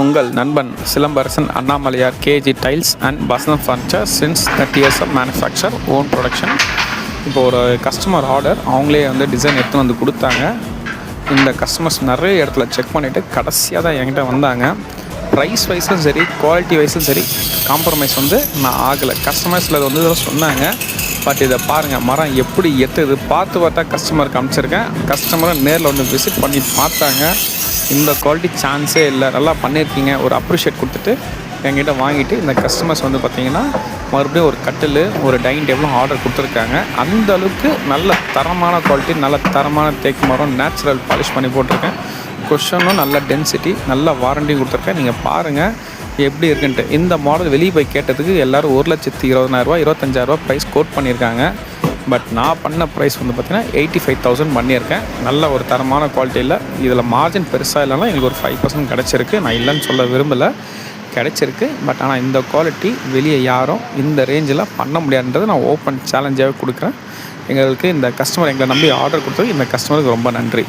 உங்கள் நண்பன் Silambarasan Annamalaiyar KG tiles and Vasantham furniture since 30 years of manufacture own production. இப்போ ஒரு கஸ்டமர் ஆர்டர் அவங்களே டிசைன் எடுத்துன்னு வந்து கொடுத்தாங்க. இந்த கஸ்டமர்ஸ் நிறைய இடத்துல செக் பண்ணிவிட்டு கடைசியாக தான் என்கிட்ட வந்தாங்க. ப்ரைஸ் வைஸும் சரி, குவாலிட்டி வைஸும் சரி, காம்ப்ரமைஸ் நான் ஆகலை. கஸ்டமர்ஸில் இதெல்லாம் சொன்னாங்க. பட் இதை பாருங்கள், மரம் எப்படி எத்துது பார்த்தா கஸ்டமருக்கு அனுப்பிச்சிருக்கேன். கஸ்டமரை நேரில் விசிட் பண்ணி பார்த்தாங்க. இந்த குவாலிட்டி சான்ஸே இல்லை, நல்லா பண்ணியிருக்கீங்க, ஒரு அப்ரிஷியேட் கொடுத்துட்டு என்கிட்ட வாங்கிட்டு இந்த கஸ்டமர்ஸ் பார்த்திங்கன்னா மறுபடியும் ஒரு கட்டில், ஒரு டைனிங் டேபிளும் ஆர்டர் கொடுத்துருக்காங்க. அந்த அளவுக்கு நல்ல தரமான குவாலிட்டி, நல்ல தரமான தேக்கு மரம், நேச்சுரல் பாலிஷ் பண்ணி போட்டிருக்கேன். குஷனும் நல்ல டென்சிட்டி, நல்ல வாரண்டியும் கொடுத்துருக்கேன். நீங்கள் பாருங்கள் எப்படி இருக்குன்ட்டு. இந்த மாடல் வெளியே போய் கேட்டதுக்கு எல்லோரும் 1,20,000 25,000 ப்ரைஸ் கோட் பண்ணியிருக்காங்க. பட் நான் பண்ண ப்ரைஸ் பார்த்திங்கன்னா 85,000 பண்ணியிருக்கேன். நல்ல ஒரு தரமான குவாலிட்டியில். இதில் மார்ஜின் பெருசாக இல்லைனா எங்களுக்கு ஒரு 5% கிடச்சிருக்கு. நான் இல்லைன்னு சொல்ல விரும்பலை, கிடச்சிருக்கு. பட் ஆனால் இந்த குவாலிட்டி வெளியே யாரும் இந்த ரேஞ்சில் பண்ண முடியாதுன்றது நான் ஓப்பன் சேலஞ்சாகவே கொடுக்குறேன். எங்களுக்கு இந்த கஸ்டமர் எங்களை நம்பி ஆர்டர் கொடுத்தது இந்த கஸ்டமருக்கு ரொம்ப நன்றி.